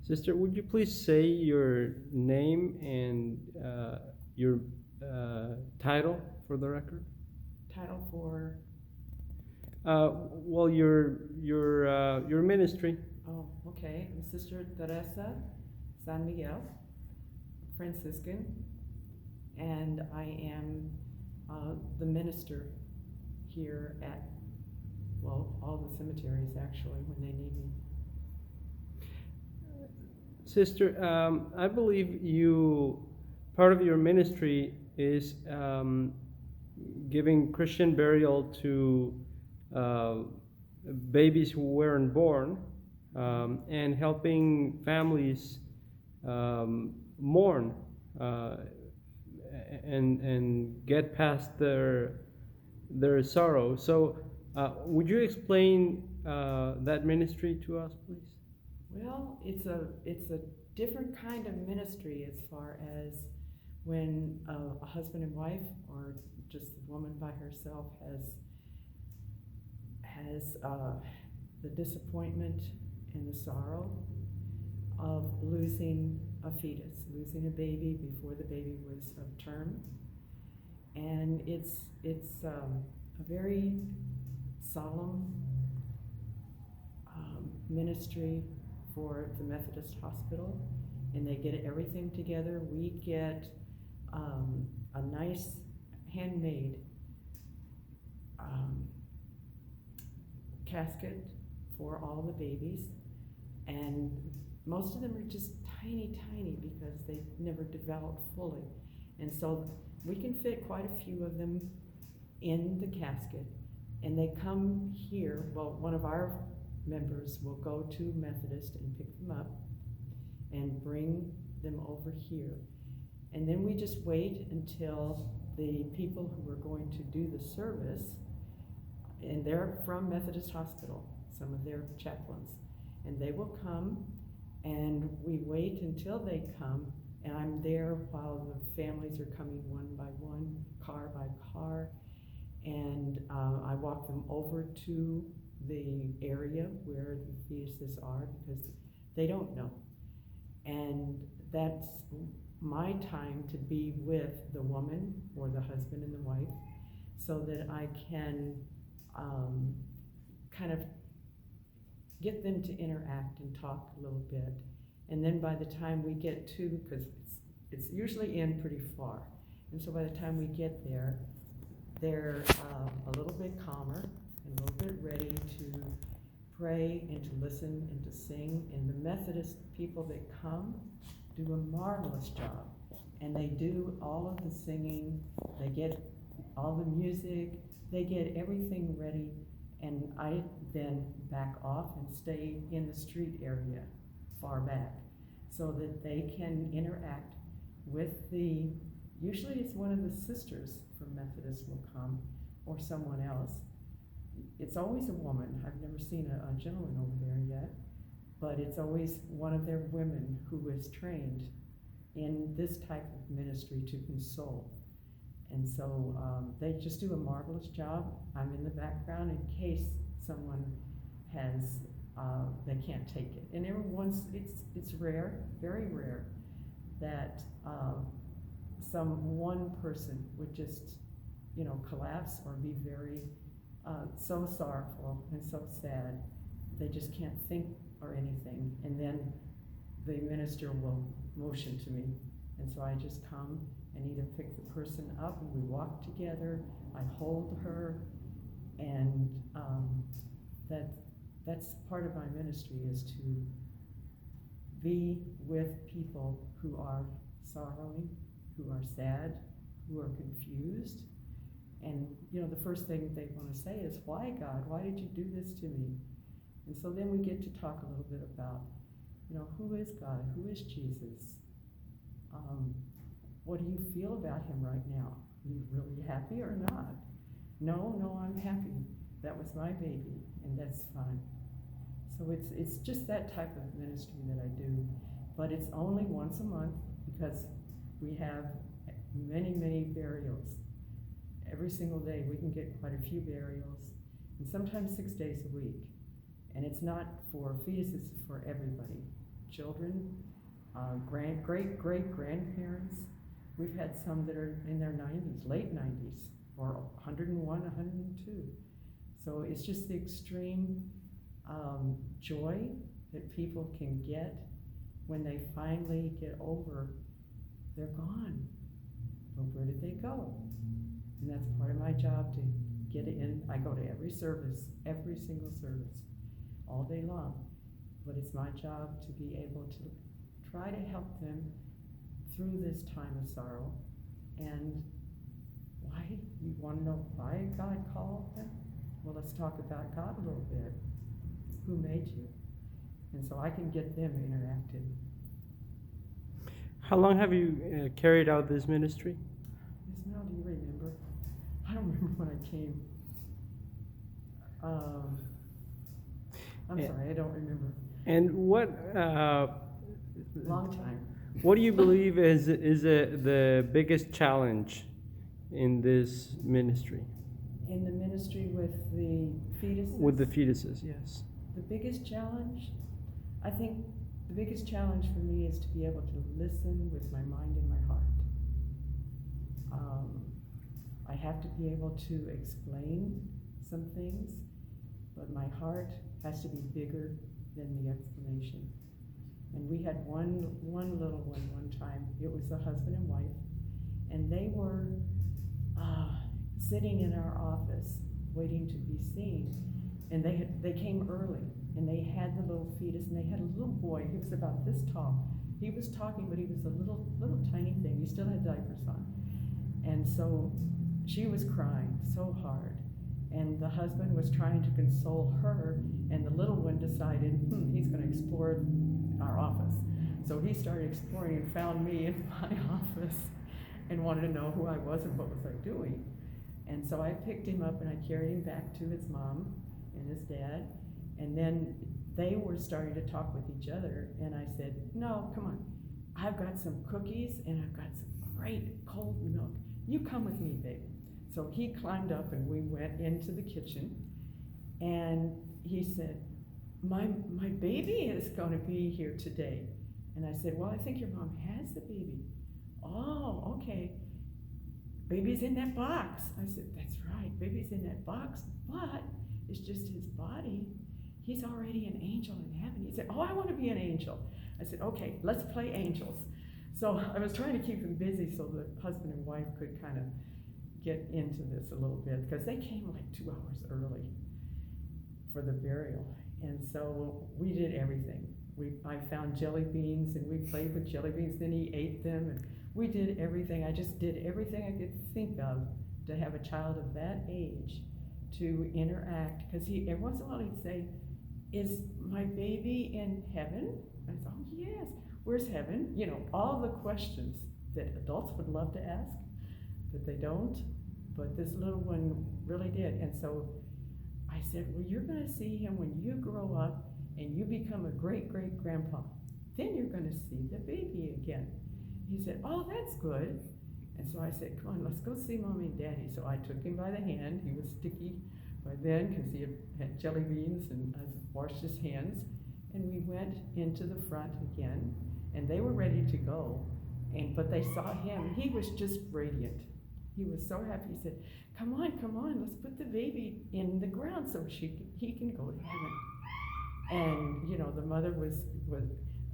Sister, would you please say your name and your title for the record? Title for, Well, your ministry. oh, okay, I'm Sister Teresa San Miguel, Franciscan, and I am the minister here at, well, all the cemeteries actually when they need me. Sister, I believe part of your ministry is giving Christian burial to uh, babies who weren't born, and helping families mourn, and get past their sorrow. So, would you explain that ministry to us, please? Well, it's a different kind of ministry as far as when a husband and wife or just a woman by herself has the disappointment and the sorrow of losing a fetus, losing a baby before the baby was of term, and it's a very solemn ministry for the Methodist Hospital, and they get everything together. We get a nice handmade casket for all the babies, and most of them are just tiny, tiny because they never developed fully. And so we can fit quite a few of them in the casket, and they come here. Well, one of our members will go to Methodist and pick them up and bring them over here. And then we just wait until the people who are going to do the service, and they're from Methodist Hospital, some of their chaplains, and they will come, and we wait until they come, and I'm there while the families are coming one by one, car by car, and I walk them over to the area where the fetuses are because they don't know. And that's my time to be with the woman or the husband and the wife so that I can kind of get them to interact and talk a little bit. And then by the time we get to, because it's usually in pretty far, and so by the time we get there, they're a little bit calmer and a little bit ready to pray and to listen and to sing. And the Methodist people that come do a marvelous job. And they do all of the singing, they get all the music, they get everything ready. And I then back off and stay in the street area, far back, so that they can interact with usually it's one of the sisters from Methodist will come, or someone else. It's always a woman. I've never seen a gentleman over there yet, but it's always one of their women who is trained in this type of ministry to console. And so they just do a marvelous job. I'm in the background in case someone has, they can't take it. And every once, it's rare, very rare, that one person would just, collapse or be very so sorrowful and so sad. They just can't think or anything. And then the minister will motion to me. And so I just come and either pick the person up and we walk together, I hold her, and that's part of my ministry, is to be with people who are sorrowing, who are sad, who are confused. And the first thing they want to say is, why, God? Why did you do this to me? And so then we get to talk a little bit about, who is God? Who is Jesus? What do you feel about him right now? Are you really happy or not? No, I'm happy. That was my baby, and that's fine. So it's just that type of ministry that I do, but it's only once a month because we have many, many burials. Every single day we can get quite a few burials, and sometimes 6 days a week. And it's not for fetuses, it's for everybody. children, great grandparents. We've had some that are in their 90s, late 90s, or 101, 102. So it's just the extreme joy that people can get when they finally get over, they're gone. But where did they go? And that's part of my job, to get it in. I go to every service, every single service, all day long. But it's my job to be able to try to help them through this time of sorrow. And why? You want to know why God called them? Well, let's talk about God a little bit. Who made you? And so I can get them interacted. How long have you carried out this ministry? Ismail, do you remember? I don't remember when I came. I'm sorry, I don't remember. And what? Long time. What do you believe is the biggest challenge in this ministry? In the ministry with the fetuses? With the fetuses, yes. The biggest challenge? I think the biggest challenge for me is to be able to listen with my mind and my heart. I have to be able to explain some things, but my heart has to be bigger than the explanation. And we had one little one time. It was a husband and wife, and they were sitting in our office waiting to be seen. And they came early, and they had the little fetus, and they had a little boy. He was about this tall. He was talking, but he was a little tiny thing. He still had diapers on. And so she was crying so hard. And the husband was trying to console her, and the little one decided, he's going to explore our office. So he started exploring and found me in my office and wanted to know who I was and what was I doing. And so I picked him up and I carried him back to his mom and his dad. And then they were starting to talk with each other, and I said, no, come on. I've got some cookies and I've got some great cold milk. You come with me, babe. So he climbed up and we went into the kitchen, and he said, my baby is going to be here today. And I said, well, I think your mom has the baby. Oh, okay. Baby's in that box. I said, that's right, baby's in that box, but it's just his body. He's already an angel in heaven. He said, oh, I want to be an angel. I said, okay, let's play angels. So I was trying to keep him busy so the husband and wife could kind of get into this a little bit, because they came like 2 hours early for the burial. And so we did everything. I found jelly beans and we played with jelly beans, then he ate them, and we did everything. I just did everything I could think of to have a child of that age to interact, because every once in a while he'd say, is my baby in heaven? I said, oh yes, where's heaven? You know, all the questions that adults would love to ask, but they don't. But this little one really did. And so I said, well, you're going to see him when you grow up and you become a great-great-grandpa. Then you're going to see the baby again. He said, oh, that's good. And so I said, come on, let's go see Mommy and Daddy. So I took him by the hand. He was sticky by then because he had jelly beans, and I washed his hands. And we went into the front again, and they were ready to go. But they saw him. He was just radiant. He was so happy. He said, come on, let's put the baby in the ground so he can go to heaven. And, you know, the mother was,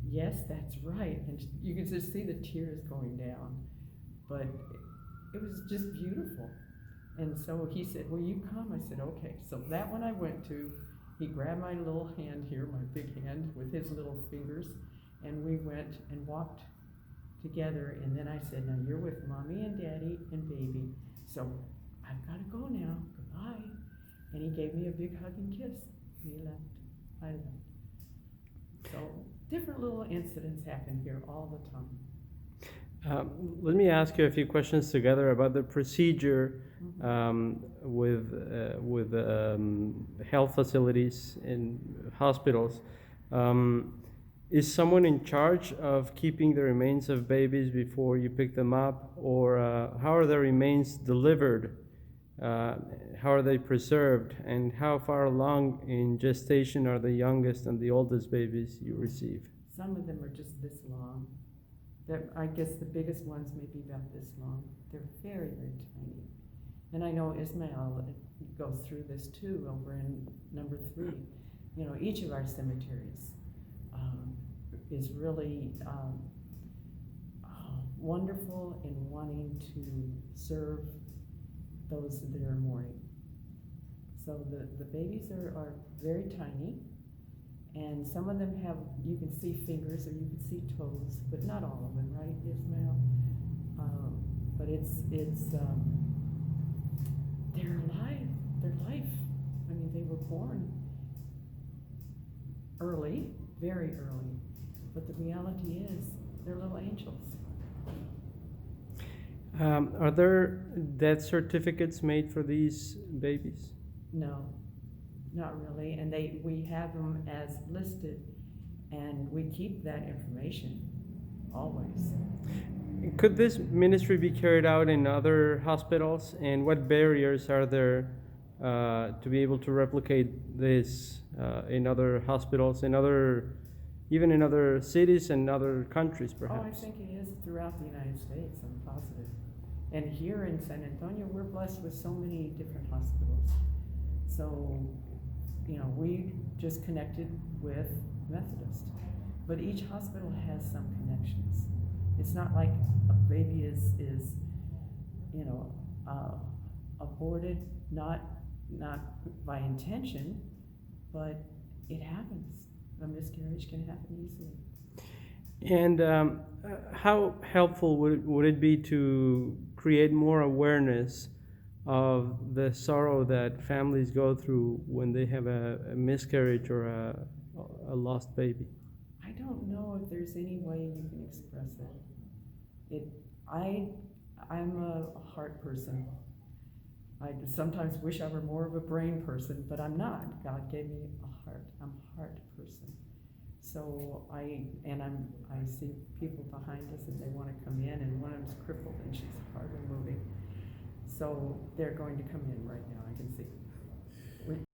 yes, that's right. And you could just see the tears going down. But it was just beautiful. And so he said, will you come? I said, okay. So that one I went to. He grabbed my little hand here, my big hand, with his little fingers, and we went and walked together. And then I said, now you're with Mommy and Daddy and baby, so I've got to go now. Goodbye. And he gave me a big hug and kiss. He left. I left. So different little incidents happen here all the time. Let me ask you a few questions together about the procedure with health facilities and hospitals. Is someone in charge of keeping the remains of babies before you pick them up, or how are the remains delivered? How are they preserved, and how far along in gestation are the youngest and the oldest babies you receive? Some of them are just this long. I guess the biggest ones may be about this long. They're very, very tiny. And I know Ismail goes through this too over in number 3. You know, each of our cemeteries is really wonderful in wanting to serve those that are mourning. So the babies are very tiny, and some of them have, you can see fingers or you can see toes, but not all of them, right, Ismail? But it's their life. I mean, they were born early, very early, but the reality is they're little angels. Are there death certificates made for these babies? No, not really, and we have them as listed, and we keep that information always. Could this ministry be carried out in other hospitals, and what barriers are there to be able to replicate this in other hospitals, even in other cities and other countries, perhaps? Oh, I think it is throughout the United States, I'm positive. And here in San Antonio, we're blessed with so many different hospitals. So, you know, we just connected with Methodist, but each hospital has some connections. It's not like a baby is you know, aborted, not by intention, but it happens. A miscarriage can happen easily. And how helpful would it be to create more awareness of the sorrow that families go through when they have a miscarriage or a lost baby? I don't know if there's any way you can express it. I'm a heart person. I sometimes wish I were more of a brain person, but I'm not. God gave me a heart. I'm a heart person. So I see people behind us and they want to come in, and one of them's crippled and she's hardly moving. So they're going to come in right now, I can see.